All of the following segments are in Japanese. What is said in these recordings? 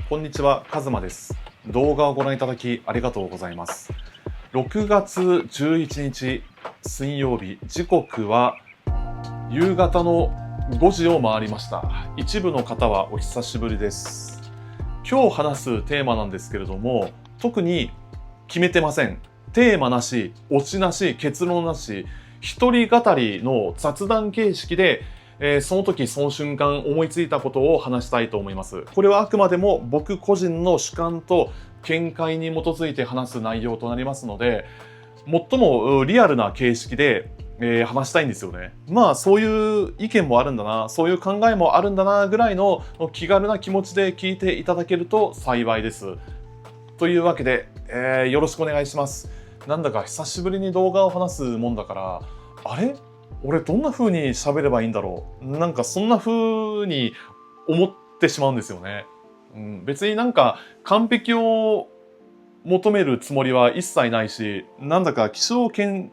こんにちは、カズマです。動画をご覧いただきありがとうございます。6月11日水曜日、時刻は夕方の5時を回りました。一部の方はお久しぶりです。今日話すテーマなんですけれども、特に決めてません。テーマなし、オチなし、結論なし、一人語りの雑談形式でその時その瞬間思いついたことを話したいと思います。これはあくまでも僕個人の主観と見解に基づいて話す内容となりますので、最もリアルな形式で話したいんですよね。まあそういう意見もあるんだな、そういう考えもあるんだなぐらいの気軽な気持ちで聞いていただけると幸いです。というわけで、よろしくお願いします。なんだか久しぶりに動画を話すもんだから、あれ俺どんな風に喋ればいいんだろう、なんかそんな風に思ってしまうんですよね。別になんか完璧を求めるつもりは一切ないし、なんだか起承転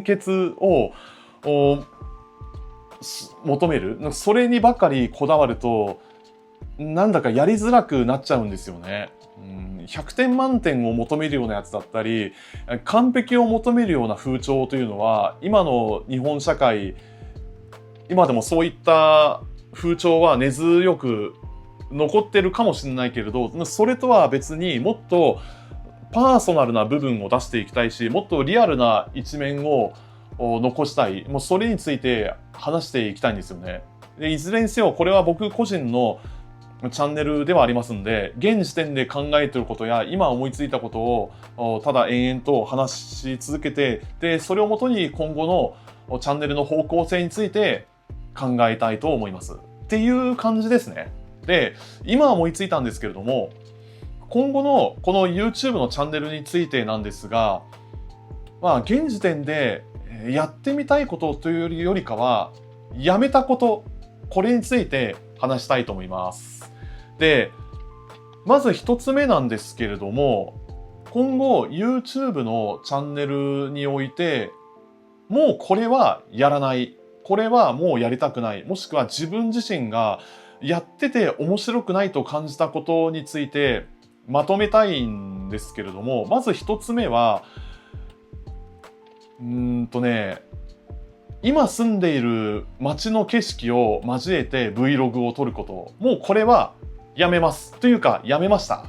結を求める、それにばかりこだわるとなんだかやりづらくなっちゃうんですよね。100点満点を求めるようなやつだったり、完璧を求めるような風潮というのは今の日本社会、今でもそういった風潮は根強く残ってるかもしれないけれど、それとは別にもっとパーソナルな部分を出していきたいし、もっとリアルな一面を残したい。もうそれについて話していきたいんですよね。でいずれにせよこれは僕個人のチャンネルではありますんで、現時点で考えていることや今思いついたことをただ延々と話し続けて、でそれをもとに今後のチャンネルの方向性について考えたいと思いますっていう感じですね。で今思いついたんですけれども、今後のこの YouTube のチャンネルについてなんですが、現時点でやってみたいことというよりかはやめたこと、これについて話したいと思います。でまず一つ目なんですけれども、今後 YouTube のチャンネルにおいてもうこれはやらない、これはもうやりたくない、もしくは自分自身がやってて面白くないと感じたことについてまとめたいんですけれども、まず一つ目は今住んでいる街の景色を交えて Vlog を撮ること、もうこれはやめます。というかやめました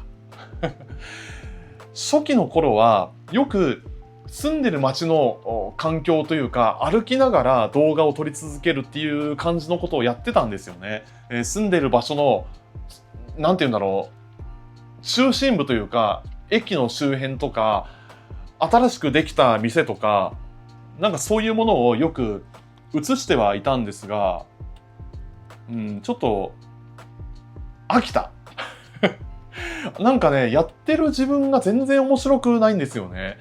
初期の頃はよく住んでる街の環境というか歩きながら動画を撮り続けるっていう感じのことをやってたんですよね。住んでる場所のなんていうんだろう、中心部というか駅の周辺とか新しくできた店とか、なんかそういうものをよく映してはいたんですが、ちょっと飽きたなんかね、やってる自分が全然面白くないんですよね。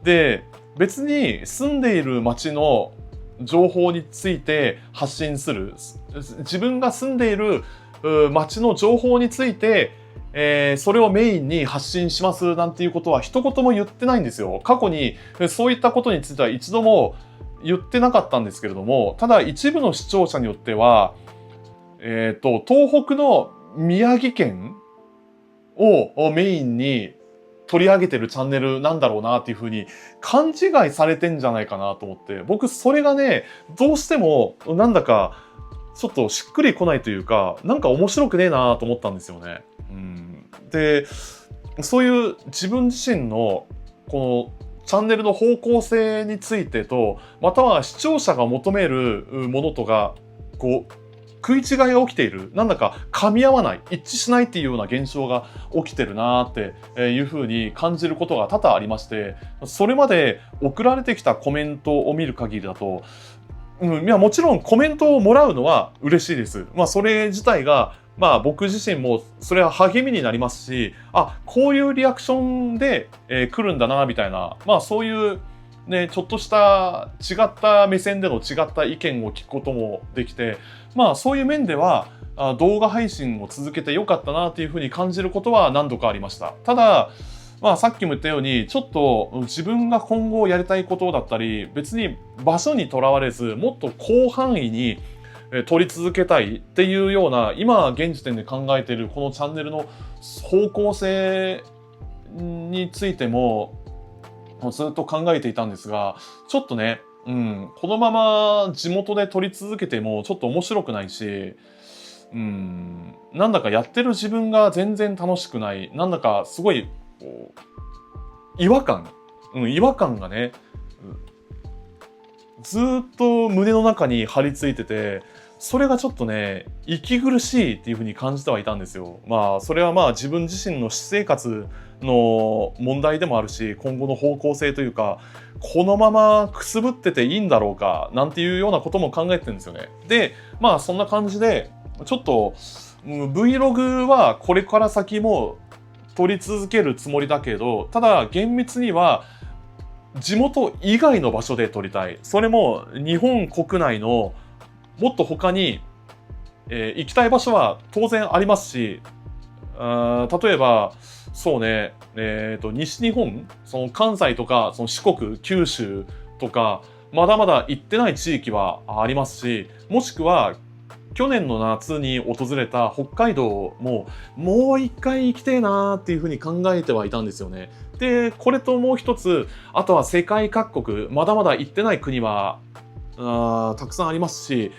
で別に住んでいる街の情報について発信する、自分が住んでいる街の情報についてそれをメインに発信しますなんていうことは一言も言ってないんですよ。過去にそういったことについては一度も言ってなかったんですけれども、ただ一部の視聴者によっては、東北の宮城県をメインに取り上げてるチャンネルなんだろうなっていうふうに勘違いされてんじゃないかなと思って、僕それがね、どうしてもなんだかちょっとしっくりこないというか、なんか面白くねえなと思ったんですよね。でそういう自分自身のこのチャンネルの方向性についてと、または視聴者が求めるものとがこう食い違いが起きている、なんだか噛み合わない、一致しないっていうような現象が起きてるなっていうふうに感じることが多々ありまして、それまで送られてきたコメントを見る限りだと、いやもちろんコメントをもらうのは嬉しいです。それ自体が僕自身もそれは励みになりますし、こういうリアクションで来るんだなみたいな、そういうね、ちょっとした違った目線での違った意見を聞くこともできて、そういう面では動画配信を続けてよかったなというふうに感じることは何度かありました。たださっきも言ったように、ちょっと自分が今後やりたいことだったり、別に場所にとらわれずもっと広範囲に撮り続けたいっていうような、今現時点で考えているこのチャンネルの方向性についてもずっと考えていたんですが、ちょっとね、このまま地元で撮り続けてもちょっと面白くないし、なんだかやってる自分が全然楽しくない、なんだかすごいこう違和感がね、ずーっと胸の中に張り付いてて、それがちょっとね、息苦しいっていう風に感じてはいたんですよ。まあ、それはまあ自分自身の私生活の問題でもあるし、今後の方向性というか、このままくすぶってていいんだろうか、なんていうようなことも考えてるんですよね。で、まあそんな感じで、ちょっと、Vlog はこれから先も撮り続けるつもりだけど、ただ厳密には地元以外の場所で撮りたい。それも日本国内のもっと他に、行きたい場所は当然ありますし、例えば、そうね、西日本、その関西とか、その四国、九州とか、まだまだ行ってない地域はありますし、もしくは、去年の夏に訪れた北海道も、もう一回行きてえなーっていうふうに考えてはいたんですよね。で、これともう一つ、あとは世界各国、まだまだ行ってない国は、たくさんありますし、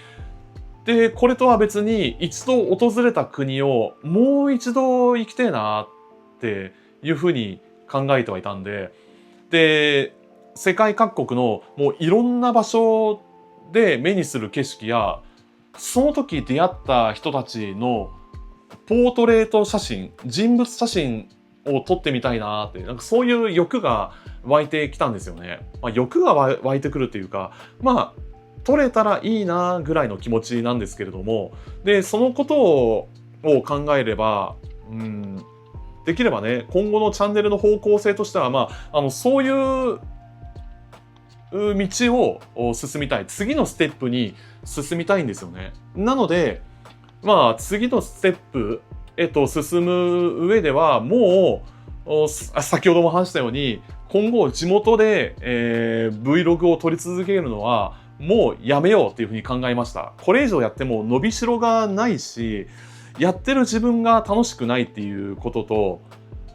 で、これとは別に一度訪れた国をもう一度行きたいなっていうふうに考えてはいたんで、で、世界各国のもういろんな場所で目にする景色や、その時出会った人たちのポートレート写真、人物写真を撮ってみたいなって、なんかそういう欲が湧いてきたんですよね。欲が湧いてくるっていうか、撮れたらいいなぐらいの気持ちなんですけれども、で、そのことを考えれば、できればね、今後のチャンネルの方向性としては、そういう道を進みたい。次のステップに進みたいんですよね。なので、次のステップへと進む上では、もう、先ほども話したように、今後地元で、Vlog を撮り続けるのは、もうやめようっていうふうに考えました。これ以上やっても伸びしろがないし、やってる自分が楽しくないっていうことと、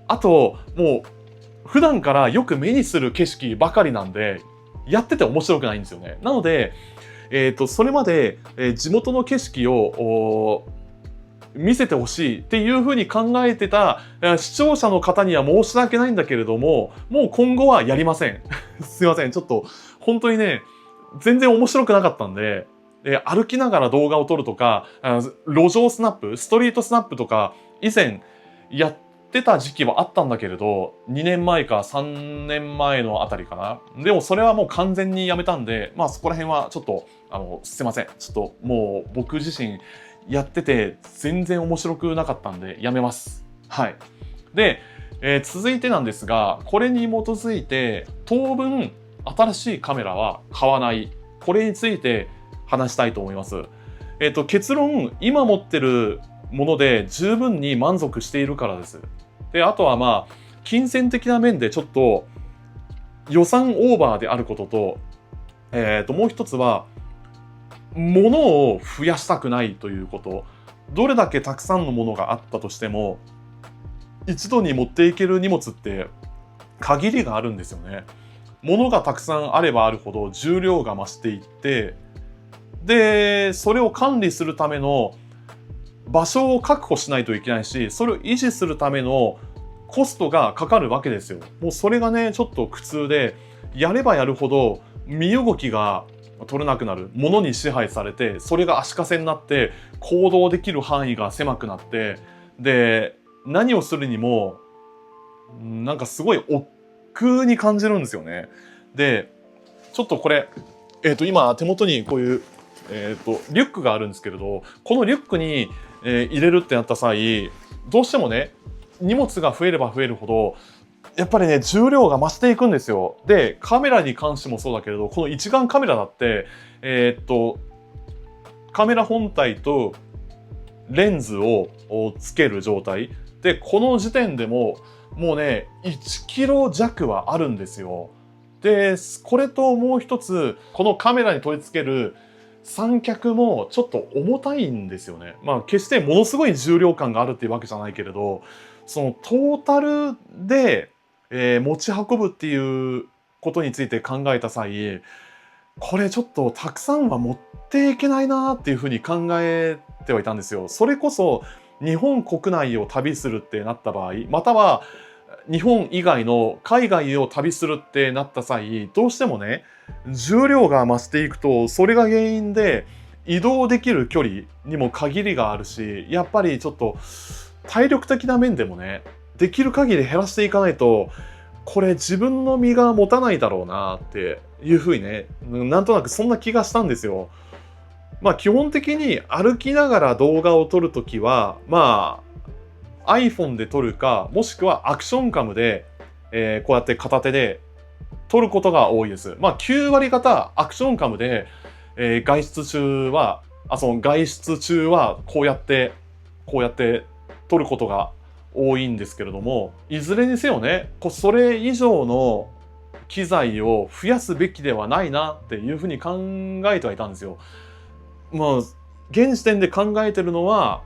あと、もう、普段からよく目にする景色ばかりなんで、やってて面白くないんですよね。なので、それまで、地元の景色を見せてほしいっていうふうに考えてた視聴者の方には申し訳ないんだけれども、もう今後はやりません。すいません。ちょっと、本当にね、全然面白くなかったんで、歩きながら動画を撮るとか、路上スナップ、ストリートスナップとか、以前やってた時期はあったんだけれど、2年前か3年前のあたりかな。でもそれはもう完全にやめたんで、そこら辺はちょっと、すいません。ちょっともう僕自身やってて全然面白くなかったんでやめます。はい。で、続いてなんですが、これに基づいて当分新しいカメラは買わない。これについて話したいと思います。結論、今持ってるもので十分に満足しているからです。で、あとは金銭的な面でちょっと予算オーバーであることと、もう一つは、物を増やしたくないということ。どれだけたくさんのものがあったとしても、一度に持っていける荷物って限りがあるんですよね。物がたくさんあればあるほど重量が増していって、で、それを管理するための場所を確保しないといけないし、それを維持するためのコストがかかるわけですよ。もうそれがね、ちょっと苦痛で、やればやるほど身動きが取れなくなる。物に支配されて、それが足かせになって、行動できる範囲が狭くなって、で、何をするにも、なんかすごい億劫に感じるんですよね。で、ちょっとこれ、今手元にこういう、リュックがあるんですけれど、このリュックに、入れるってなった際、どうしてもね、荷物が増えれば増えるほど、やっぱりね、重量が増していくんですよ。で、カメラに関してもそうだけれど、この一眼カメラだって、カメラ本体とレンズをつける状態。で、この時点でも、もうね、1キロ弱はあるんですよ。で、これともう一つ、このカメラに取り付ける三脚もちょっと重たいんですよね。まあ決してものすごい重量感があるっていうわけじゃないけれど、そのトータルで、持ち運ぶっていうことについて考えた際、これちょっとたくさんは持っていけないなっていうふうに考えてはいたんですよ。それこそ日本国内を旅するってなった場合、または日本以外の海外を旅するってなった際、どうしてもね、重量が増していくと、それが原因で移動できる距離にも限りがあるし、やっぱりちょっと体力的な面でもね、できる限り減らしていかないと、これ自分の身が持たないだろうなっていうふうにね、なんとなくそんな気がしたんですよ。まあ基本的に歩きながら動画を撮るときは、まあ iPhone で撮るか、もしくはアクションカムで、こうやって片手で撮ることが多いです。まあ9割方アクションカムで、外出中はこうやって撮ることが多いんですけれども、いずれにせよね、それ以上の機材を増やすべきではないなっていうふうに考えてはいたんですよ。まあ現時点で考えてるのは、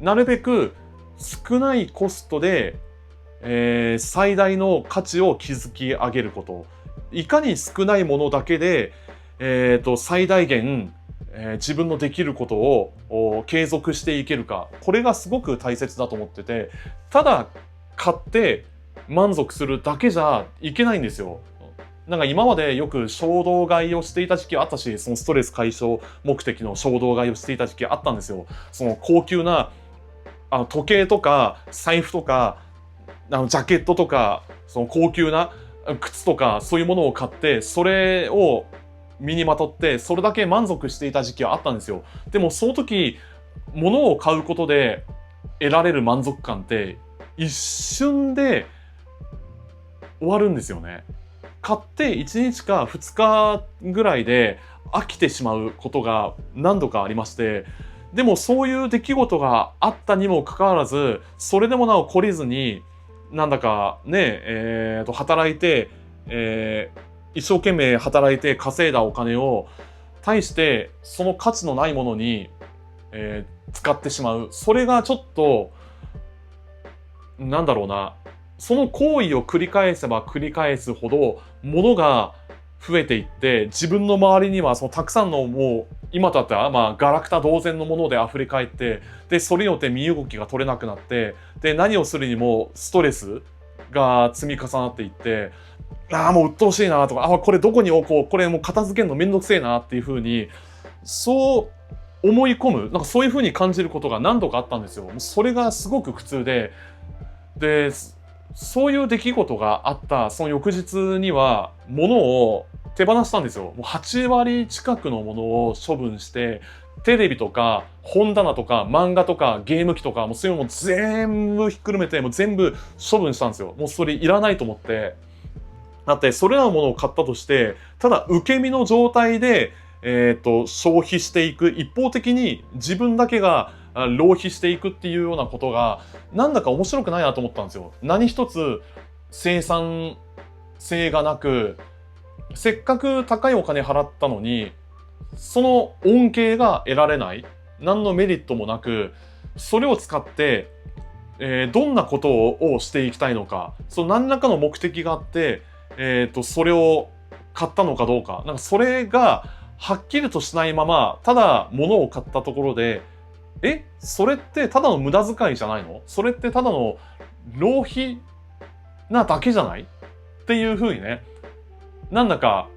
なるべく少ないコストで、最大の価値を築き上げること。いかに少ないものだけで、最大限、自分のできることを継続していけるか。これがすごく大切だと思ってて、ただ買って満足するだけじゃいけないんですよ。なんか今までよく衝動買いをしていた時期あったし、そのストレス解消目的の衝動買いをしていた時期あったんですよ。その高級な時計とか財布とかジャケットとか、その高級な靴とかそういうものを買って、それを身にまとってそれだけ満足していた時期はあったんですよ。でもその時物を買うことで得られる満足感って一瞬で終わるんですよね。買って1日か2日ぐらいで飽きてしまうことが何度かありまして、でもそういう出来事があったにもかかわらず、それでもなお懲りずに、なんだかね、働いて、一生懸命働いて稼いだお金を対してその価値のないものに、使ってしまう。それがちょっとなんだろうな、その行為を繰り返せば繰り返すほど物が増えていって、自分の周りにはそのたくさんのもう今とあったらガラクタ同然のもので溢れ返って、でそれによって身動きが取れなくなって、で何をするにもストレスが積み重なっていって、もう鬱陶しいなとか、これどこに置こう、これもう片付けるのめんどくせえなっていう風にそう思い込む、なんかそういう風に感じることが何度かあったんですよ。それがすごく苦痛で、そういう出来事があったその翌日には物を手放したんですよ。もう8割近くのものを処分して、テレビとか本棚とか漫画とかゲーム機とかもうそういうのも全部ひっくるめてもう全部処分したんですよ。もうそれいらないと思って。だってそれらのものを買ったとして、ただ受け身の状態で、消費していく、一方的に自分だけが浪費していくっていうようなことがなんだか面白くないなと思ったんですよ。何一つ生産性がなく、せっかく高いお金払ったのにその恩恵が得られない、何のメリットもなく、それを使って、どんなことをしていきたいのか、その何らかの目的があって、それを買ったのかどうか、なんかそれがはっきりとしないまま、ただ物を買ったところで、それってただの無駄遣いじゃないの？それってただの浪費なだけじゃない？っていうふうにね、なんだか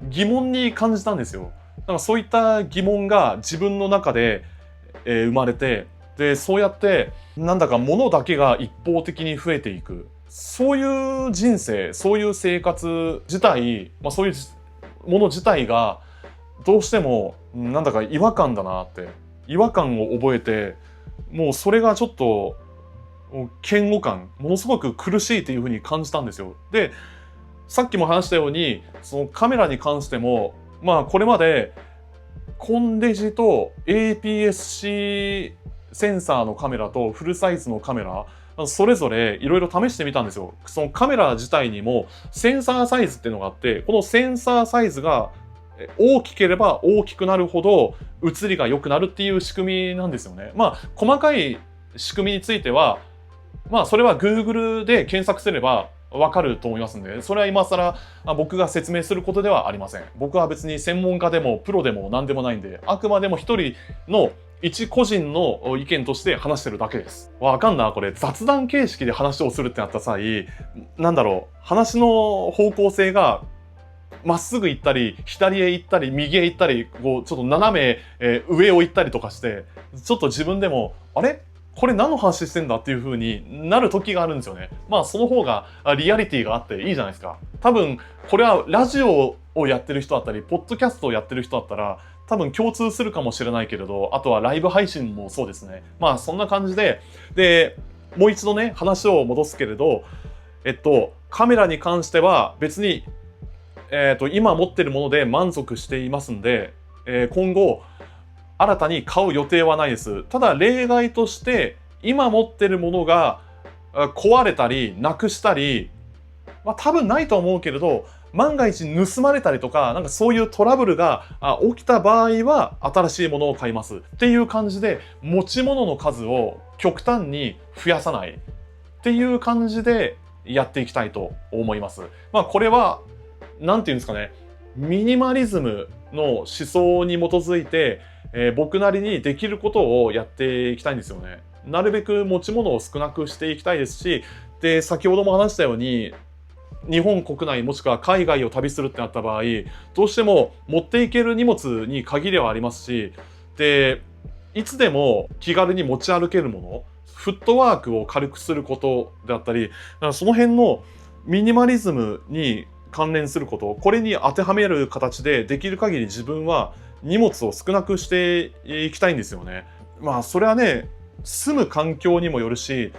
疑問に感じたんですよ。なんかそういった疑問が自分の中で、生まれて、でそうやってなんだか物だけが一方的に増えていく、そういう人生、そういう生活自体、そういうもの自体がどうしてもなんだか違和感だなって、違和感を覚えて、もうそれがちょっと嫌悪感、ものすごく苦しいっていうふうに感じたんですよ。でさっきも話したように、そのカメラに関してもこれまでコンデジと APS-C センサーのカメラとフルサイズのカメラ、それぞれいろいろ試してみたんですよ。そのカメラ自体にもセンサーサイズっていうのがあって、このセンサーサイズが、大きければ大きくなるほど映りが良くなるっていう仕組みなんですよね。まあ細かい仕組みについてはまあそれは Google で検索すればわかると思いますんで、それは今更僕が説明することではありません。僕は別に専門家でもプロでも何でもないんで、あくまでも一人の一個人の意見として話してるだけです。わかんな、これ雑談形式で話をするってなった際、なんだろう、話の方向性がまっすぐ行ったり、左へ行ったり、右へ行ったり、こう、ちょっと斜め、上を行ったりとかして、ちょっと自分でも、あれこれ何の話してんだっていう風になる時があるんですよね。まあその方がリアリティがあっていいじゃないですか。多分これはラジオをやってる人だったり、ポッドキャストをやってる人だったら多分共通するかもしれないけれど、あとはライブ配信もそうですね。まあそんな感じで、もう一度ね、話を戻すけれど、カメラに関しては別に、今持ってるもので満足していますんで、今後、新たに買う予定はないです。ただ例外として今持ってるものが壊れたりなくしたり、まあ多分ないと思うけれど、万が一盗まれたりとか、なんかそういうトラブルが起きた場合は新しいものを買いますっていう感じで、持ち物の数を極端に増やさないっていう感じでやっていきたいと思います。まあこれはなんていうんですかね、ミニマリズムの思想に基づいて、僕なりにできることをやっていきたいんですよね。なるべく持ち物を少なくしていきたいですし、で、先ほども話したように、日本国内もしくは海外を旅するってなった場合、どうしても持っていける荷物に限りはありますし、で、いつでも気軽に持ち歩けるもの、フットワークを軽くすることであったり、その辺のミニマリズムに関連すること、これに当てはめる形でできる限り自分は荷物を少なくしていきたいんですよね。まあそれはね、住む環境にもよるし、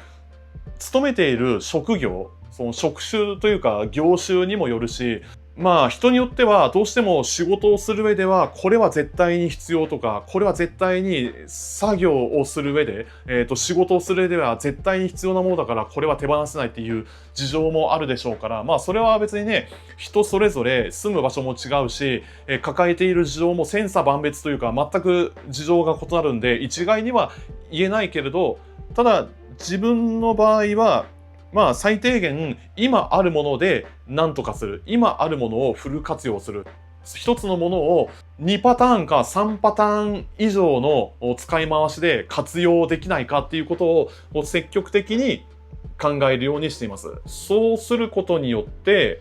勤めている職業、その職種というか業種にもよるし、まあ人によってはどうしても仕事をする上ではこれは絶対に必要とか、これは絶対に作業をする上で、仕事をする上では絶対に必要なものだからこれは手放せないっていう事情もあるでしょうから、まあそれは別にね、人それぞれ住む場所も違うし、抱えている事情も千差万別というか全く事情が異なるんで一概には言えないけれど、ただ自分の場合はまあ最低限今あるもので何とかする。今あるものをフル活用する。一つのものを2パターンか3パターン以上の使い回しで活用できないかっていうことを積極的に考えるようにしています。そうすることによって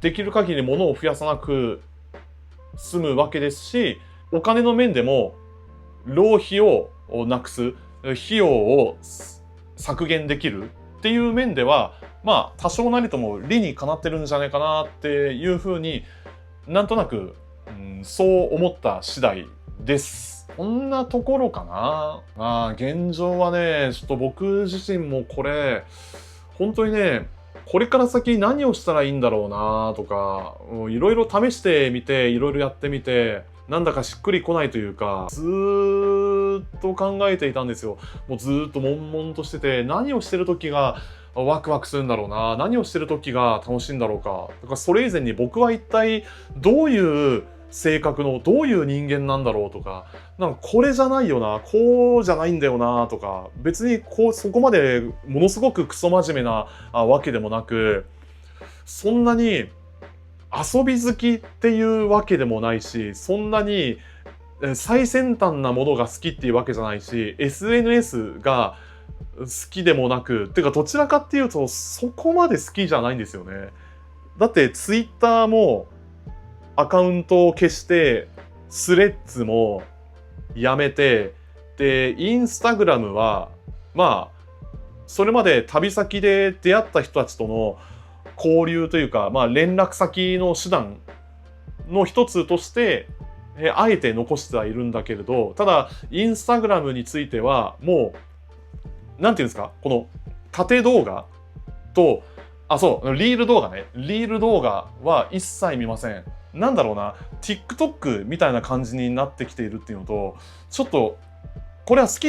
できる限りものを増やさなく済むわけですし、お金の面でも浪費をなくす、費用を削減できるっていう面では、まあ多少なりとも理にかなってるんじゃないかなっていうふうになんとなく、そう思った次第です。こんなところかな。まあ現状はね、ちょっと僕自身もこれ本当にね、これから先何をしたらいいんだろうなとか、いろいろ試してみて、いろいろやってみて、なんだかしっくりこないというか、ずーっと考えていたんですよ。もうずーっと悶々としてて、何をしてる時がワクワクするんだろうな、何をしてる時が楽しいんだろうか。だからそれ以前に僕は一体どういう性格のどういう人間なんだろうとか、なんかこれじゃないよな、こうじゃないんだよなとか、別にそこまでものすごくクソ真面目なわけでもなく、そんなに遊び好きっていうわけでもないし、そんなに最先端なものが好きっていうわけじゃないし、SNS が好きでもなく、てかどちらかっていうとそこまで好きじゃないんですよね。だってツイッターもアカウントを消して、スレッズもやめて、で、インスタグラムは、まあ、それまで旅先で出会った人たちとの交流というか、まあ連絡先の手段の一つとして、あえて残してはいるんだけれど、ただ、インスタグラムについては、もう、なんていうんですか、この縦動画と、そう、リール動画ね。リール動画は一切見ません。なんだろうな、TikTok みたいな感じになってきているっていうのと、ちょっと、これは好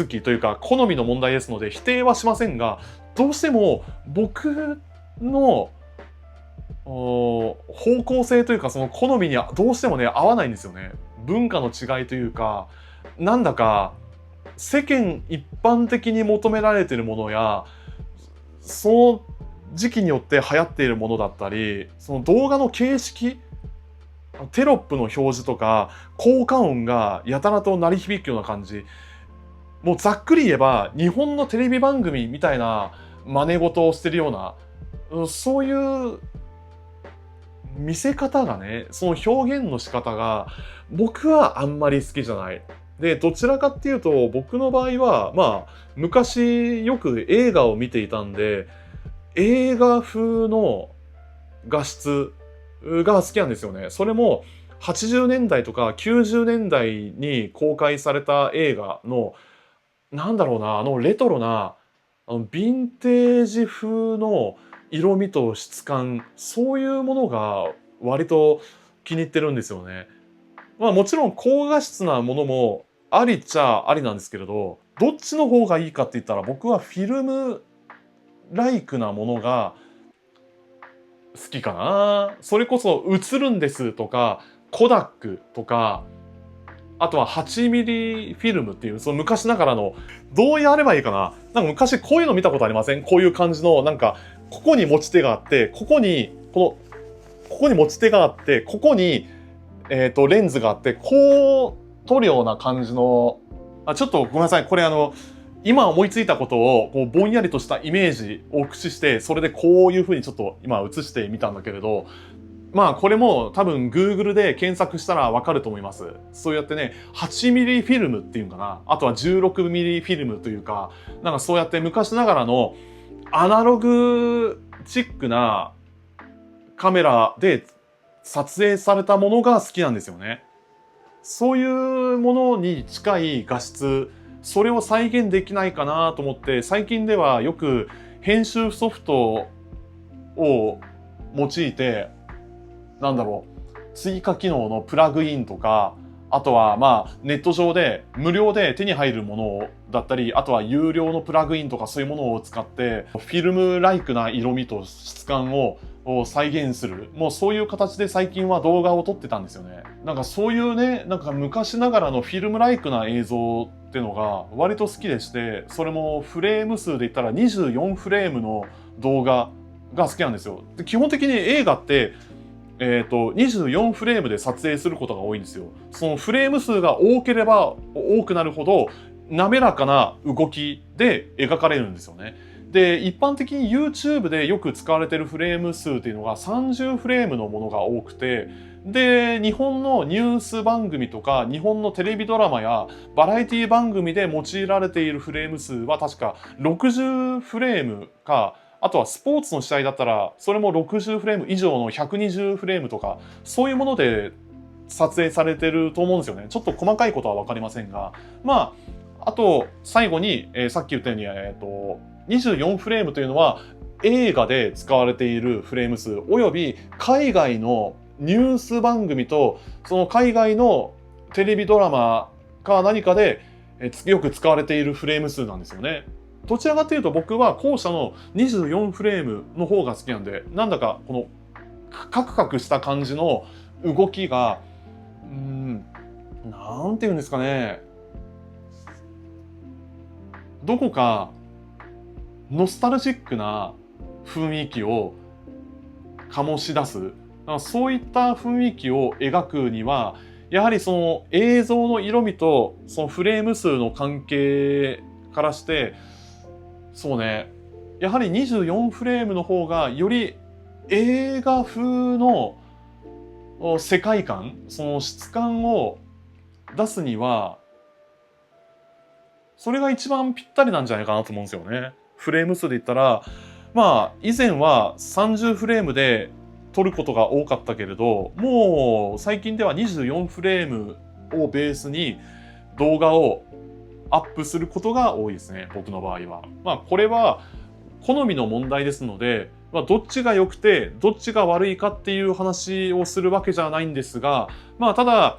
きというか、好みの問題ですので、否定はしませんが、どうしても僕の方向性というか、その好みにはどうしてもね、合わないんですよね。文化の違いというか、なんだか世間一般的に求められているものや、その時期によって流行っているものだったり、その動画の形式、テロップの表示とか効果音がやたらと鳴り響くような感じ、もうざっくり言えば日本のテレビ番組みたいな真似事をしてるような、そういう見せ方がね、その表現の仕方が僕はあんまり好きじゃない。で、どちらかっていうと僕の場合は、まあ昔よく映画を見ていたんで、映画風の画質が好きなんですよね。それも80年代とか90年代に公開された映画の、なんだろうな、レトロな、ヴィンテージ風の色味と質感、そういうものが割と気に入ってるんですよね。まあもちろん高画質なものもありっちゃありなんですけれど、どっちの方がいいかって言ったら僕はフィルムライクなものが好きかな。それこそ映るんですとか、コダックとか、あとは8ミリフィルムっていう、その昔ながらの、どうやればいいかな。なんか昔こういうの見たことありません？こういう感じの、なんか、ここに持ち手があって、ここに持ち手があって、ここに、レンズがあって、こう撮るような感じの、ちょっとごめんなさい。これ今思いついたことを、こう、ぼんやりとしたイメージを駆使して、それでこういう風にちょっと今映してみたんだけれど、まあこれも多分 Google で検索したらわかると思います。そうやってね、8ミリフィルムっていうかな。あとは16ミリフィルムというか、なんかそうやって昔ながらのアナログチックなカメラで撮影されたものが好きなんですよね。そういうものに近い画質、それを再現できないかなと思って、最近ではよく編集ソフトを用いて、なんだろう、追加機能のプラグインとか、あとはまあネット上で無料で手に入るものだったり、あとは有料のプラグインとかそういうものを使ってフィルムライクな色味と質感を再現する、もうそういう形で最近は動画を撮ってたんですよね。なんかそういうね、なんか昔ながらのフィルムライクな映像っていうのが割と好きでして、それもフレーム数で言ったら24フレームの動画が好きなんですよ。で、基本的に映画って24フレームで撮影することが多いんですよ。そのフレーム数が多ければ多くなるほど滑らかな動きで描かれるんですよね。で、一般的に YouTube でよく使われているフレーム数っていうのが30フレームのものが多くて、で、日本のニュース番組とか日本のテレビドラマやバラエティ番組で用いられているフレーム数は確か60フレームか、あとはスポーツの試合だったら、それも60フレーム以上の120フレームとか、そういうもので撮影されてると思うんですよね。ちょっと細かいことはわかりませんが。まあ、あと、最後に、さっき言ったように、24フレームというのは、映画で使われているフレーム数、および海外のニュース番組と、その海外のテレビドラマか何かで、よく使われているフレーム数なんですよね。どちらかというと僕は後者の24フレームの方が好きなんで、なんだかこのカクカクした感じの動きが、なんていうんですかね、どこかノスタルジックな雰囲気を醸し出す、そういった雰囲気を描くには、やはりその映像の色味とそのフレーム数の関係からして、そうね、やはり24フレームの方がより映画風の世界観、その質感を出すには、それが一番ぴったりなんじゃないかなと思うんですよね。フレーム数で言ったら、まあ以前は30フレームで撮ることが多かったけれど、もう最近では24フレームをベースに動画をアップすることが多いですね、僕の場合は。まあこれは好みの問題ですので、どっちが良くてどっちが悪いかっていう話をするわけじゃないんですが、まあただ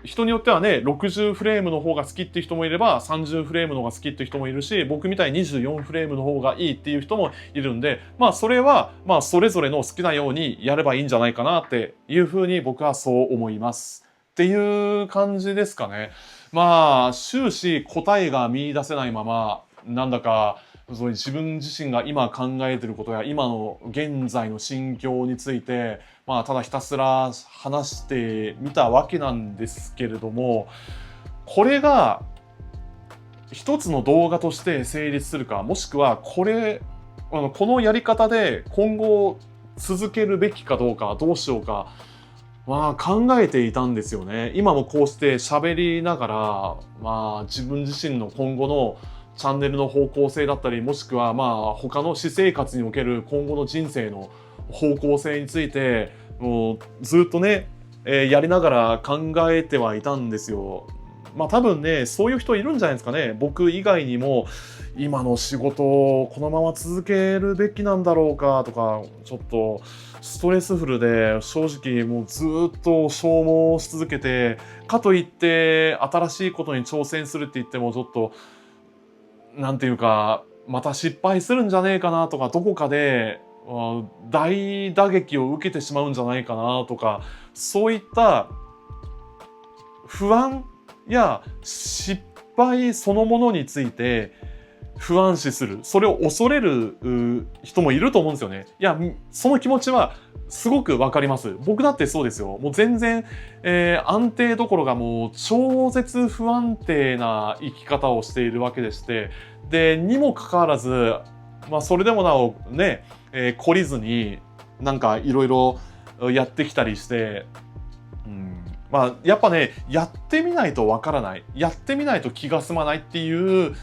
人によってはね、60フレームの方が好きっていう人もいれば、30フレームの方が好きっていう人もいるし、僕みたいに24フレームの方がいいっていう人もいるんで、まあそれは、まあそれぞれの好きなようにやればいいんじゃないかなっていうふうに僕はそう思います。っていう感じですかね。まあ終始答えが見出せないまま、なんだか、そういう自分自身が今考えてることや今の現在の心境について、まあ、ただひたすら話してみたわけなんですけれども、これが一つの動画として成立するか、もしくはこのやり方で今後続けるべきかどうか、どうしようか、まあ考えていたんですよね。今もこうして喋りながら、まあ自分自身の今後のチャンネルの方向性だったり、もしくはまあ他の私生活における今後の人生の方向性について、もうずっとね、やりながら考えてはいたんですよ。まあ多分ね、そういう人いるんじゃないですかね。僕以外にも、今の仕事をこのまま続けるべきなんだろうかとか、ちょっとストレスフルで正直もうずっと消耗し続けて、かといって新しいことに挑戦するって言ってもちょっと、なんていうか、また失敗するんじゃねえかなとか、どこかで大打撃を受けてしまうんじゃないかなとか、そういった不安や失敗そのものについて不安視する、それを恐れる人もいると思うんですよね。いや、その気持ちはすごくわかります。僕だってそうですよ。もう全然、安定どころがもう超絶不安定な生き方をしているわけでして、で、にもかかわらず、まあそれでもなおね、懲りずになんかいろいろやってきたりして、まあやっぱね、やってみないとわからない。やってみないと気が済まないっていう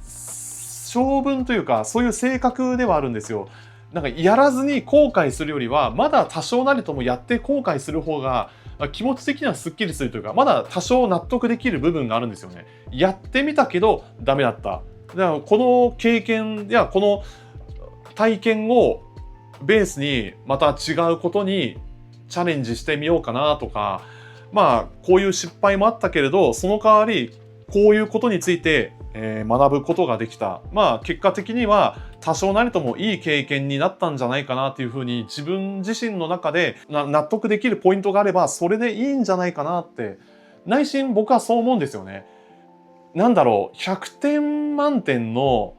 性分というか、そういう性格ではあるんですよ。なんかやらずに後悔するよりは、まだ多少なりともやって後悔する方が気持ち的にはすっきりするというか、まだ多少納得できる部分があるんですよね。やってみたけどダメだった。だからこの経験やこの体験をベースにまた違うことにチャレンジしてみようかなとか、まあこういう失敗もあったけれど、その代わりこういうことについて学ぶことができた。まあ結果的には多少なりともいい経験になったんじゃないかなっていうふうに自分自身の中で納得できるポイントがあればそれでいいんじゃないかなって内心僕はそう思うんですよね。なんだろう、100点満点の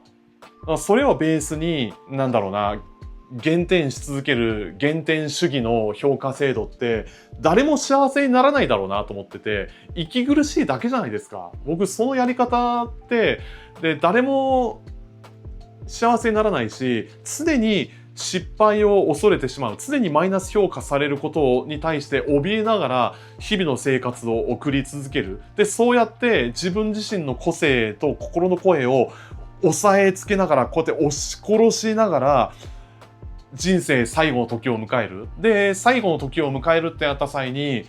それをベースになんだろうな、減点し続ける減点主義の評価制度って誰も幸せにならないだろうなと思ってて、息苦しいだけじゃないですか。僕そのやり方ってで誰も幸せにならないし、常に失敗を恐れてしまう、常にマイナス評価されることに対して怯えながら日々の生活を送り続ける。でそうやって自分自身の個性と心の声を抑えつけながら、こうやって押し殺しながら人生最後の時を迎える。で最後の時を迎えるってなった際に、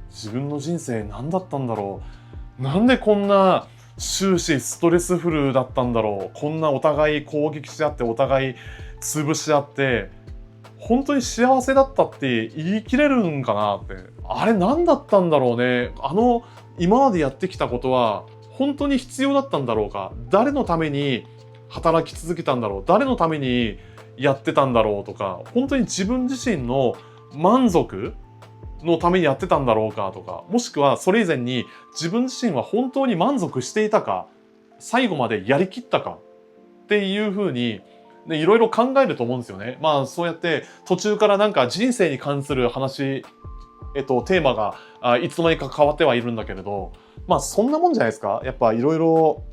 自分の人生何だったんだろう、なんでこんな終始ストレスフルだったんだろう、こんなお互い攻撃し合ってお互い潰し合って本当に幸せだったって言い切れるんかなって、あれ何だったんだろうね、今までやってきたことは本当に必要だったんだろうか、誰のために働き続けたんだろう、誰のためにやってたんだろうとか、本当に自分自身の満足のためにやってたんだろうかとか、もしくはそれ以前に自分自身は本当に満足していたか、最後までやりきったかっていうふうにいろいろ考えると思うんですよね。まあそうやって途中からなんか人生に関する話、テーマがいつの間にか変わってはいるんだけれど、まあそんなもんじゃないですか。やっぱいろいろ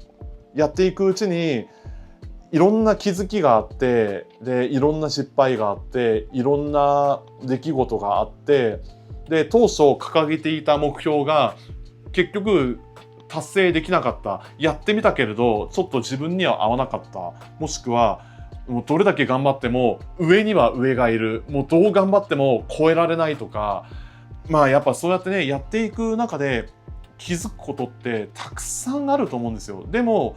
やっていくうちにいろんな気づきがあって、でいろんな失敗があって、いろんな出来事があって、で当初掲げていた目標が結局達成できなかった、やってみたけれどちょっと自分には合わなかった、もしくはもうどれだけ頑張っても上には上がいる、もうどう頑張っても超えられないとか、まあやっぱそうやってねやっていく中で気づくことってたくさんあると思うんですよ。でも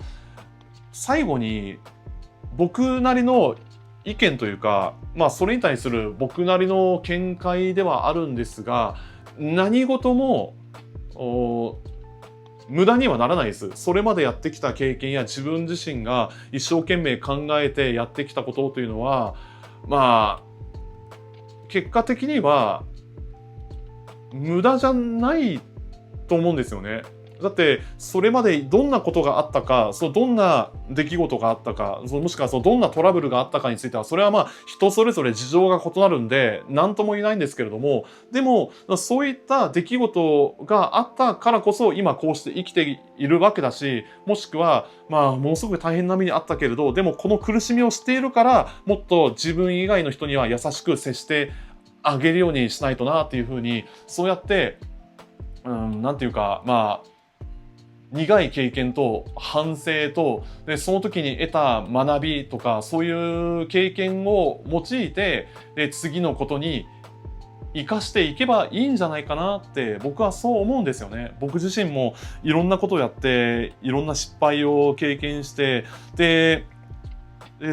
最後に僕なりの意見というか、まあそれに対する僕なりの見解ではあるんですが、何事も無駄にはならないです。それまでやってきた経験や自分自身が一生懸命考えてやってきたことというのは、まあ結果的には無駄じゃないと思うんですよね。だってそれまでどんなことがあったか、どんな出来事があったか、もしくはどんなトラブルがあったかについては、それはまあ人それぞれ事情が異なるんで何とも言えないんですけれども、でもそういった出来事があったからこそ今こうして生きているわけだし、もしくはまあものすごく大変な目にあったけれど、でもこの苦しみを知っているからもっと自分以外の人には優しく接してあげるようにしないとなっていうふうに、そうやってなんていうか、まあ苦い経験と反省と、でその時に得た学びとか、そういう経験を用いて、で次のことに生かしていけばいいんじゃないかなって僕はそう思うんですよね。僕自身もいろんなことをやっていろんな失敗を経験して、で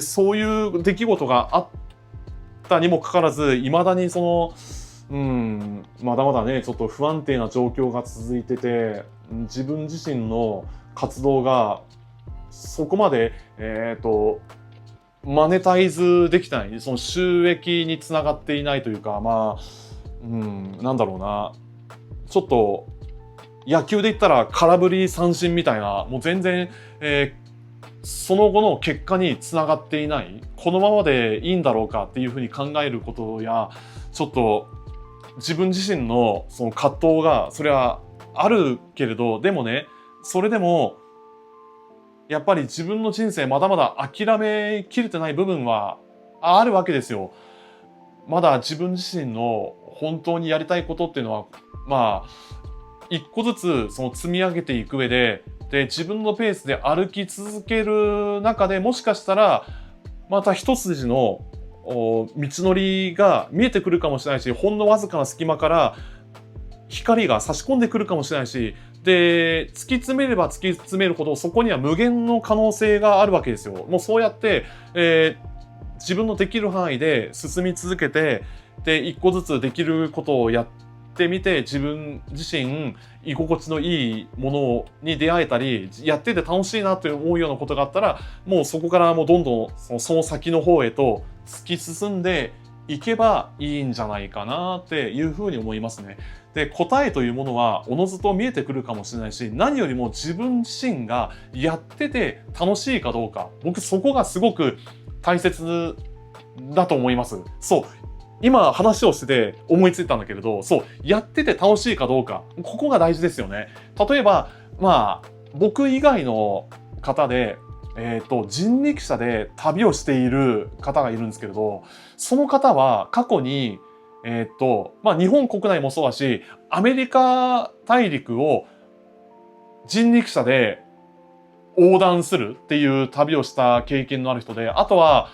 そういう出来事があったにもかかわらず、いまだにまだまだねちょっと不安定な状況が続いてて、自分自身の活動がそこまでマネタイズできてない、その収益につながっていないというか、まあなんだろうな、ちょっと野球で言ったら空振り三振みたいな、もう全然、その後の結果につながっていない、このままでいいんだろうかっていうふうに考えることや、ちょっと自分自身のその葛藤がそれはあるけれど、でもね、それでもやっぱり自分の人生まだまだ諦めきれてない部分はあるわけですよ。まだ自分自身の本当にやりたいことっていうのは、まあ一個ずつその積み上げていく上で、自分のペースで歩き続ける中で、もしかしたらまた一筋の道のりが見えてくるかもしれないし、ほんのわずかな隙間から光が差し込んでくるかもしれないし、で突き詰めれば突き詰めるほどそこには無限の可能性があるわけですよ。もうそうやって、自分のできる範囲で進み続けて、で一個ずつできることをやってみて、自分自身居心地のいいものに出会えたり、やってて楽しいなと思うようなことがあったら、もうそこからもうどんどんその先の方へと突き進んでいけばいいんじゃないかなっていうふうに思いますね。で、答えというものはおのずと見えてくるかもしれないし、何よりも自分自身がやってて楽しいかどうか、僕そこがすごく大切だと思います。そう、今話をしてて思いついたんだけれど、そう、やってて楽しいかどうか、ここが大事ですよね。例えば、まあ僕以外の方で人力車で旅をしている方がいるんですけれど、その方は過去に日本国内もそうだし、アメリカ大陸を人力車で横断するっていう旅をした経験のある人で、あとは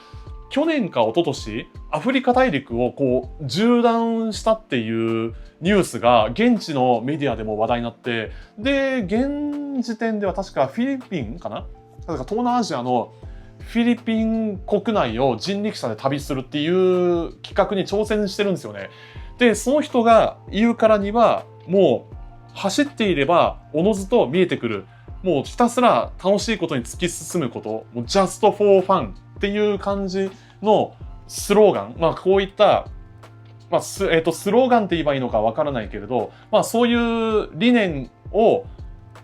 去年か一昨年アフリカ大陸をこう縦断したっていうニュースが現地のメディアでも話題になって、で現時点では確かフィリピンかな、確か東南アジアのフィリピン国内を人力車で旅するっていう企画に挑戦してるんですよね。でその人が言うからには、もう走っていればおのずと見えてくる、もうひたすら楽しいことに突き進むこと、もう just for fun っていう感じのスローガン、こういった、スローガンって言えばいいのかわからないけれど、そういう理念を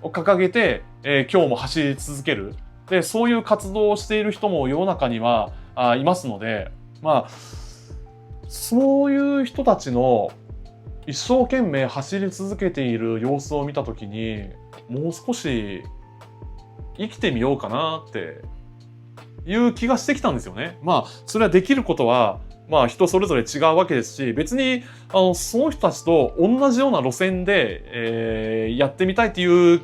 掲げて、今日も走り続ける。でそういう活動をしている人も世の中にはいますので、そういう人たちの一生懸命走り続けている様子を見たときに、もう少し生きてみようかなっていう気がしてきたんですよね。それはできることは人それぞれ違うわけですし、別にその人たちと同じような路線で、やってみたいっていう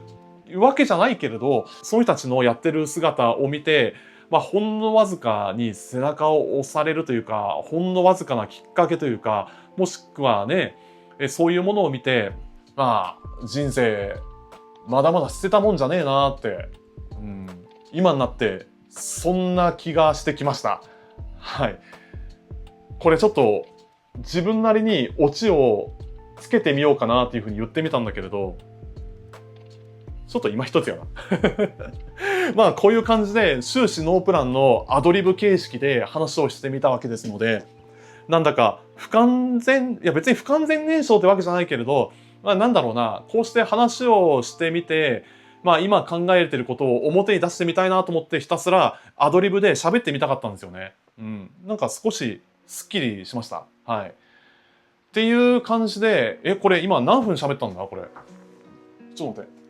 わけじゃないけれど、その人たちのやってる姿を見て、ほんのわずかに背中を押されるというか、ほんのわずかなきっかけというか、もしくはね、そういうものを見て、人生まだまだ捨てたもんじゃねえなって、今になってそんな気がしてきました。はい。これちょっと自分なりにオチをつけてみようかなっていうふうに言ってみたんだけれど、ちょっと今一つやな。まあこういう感じで終始ノープランのアドリブ形式で話をしてみたわけですので、なんだか不完全、いや別に不完全燃焼ってわけじゃないけれど、まあなんだろうな、こうして話をしてみて、まあ今考えてることを表に出してみたいなと思ってひたすらアドリブで喋ってみたかったんですよね。うん。なんか少しスッキリしました。はい。っていう感じで、これ今何分喋ったんだこれ。ちょっと待って。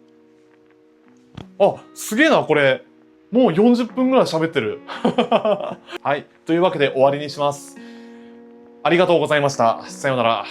あ、すげえな、これ。もう40分ぐらい喋ってる。はい。というわけで終わりにします。ありがとうございました。さようなら。